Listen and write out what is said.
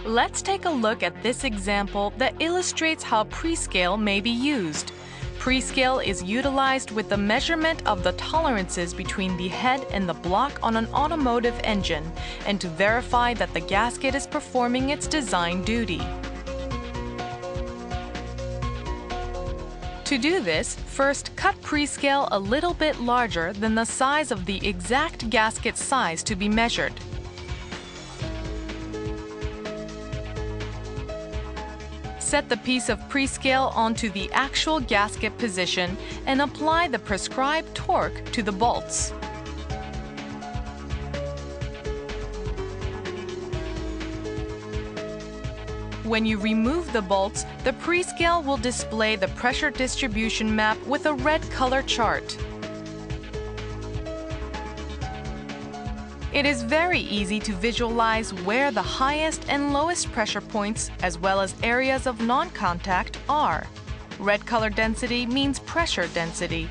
Let's take a look at this example that illustrates how prescale may be used. Prescale is utilized with the measurement of the tolerances between the head and the block on an automotive engine and to verify that the gasket is performing its design duty. To do this, first cut prescale a little bit larger than the size of the exact gasket size to be measured. Set the piece of prescale onto the actual gasket position and apply the prescribed torque to the bolts. When you remove the bolts, the prescale will display the pressure distribution map with a red color chart. It is very easy to visualize where the highest and lowest pressure points, as well as areas of non-contact, are. Red color density means pressure density.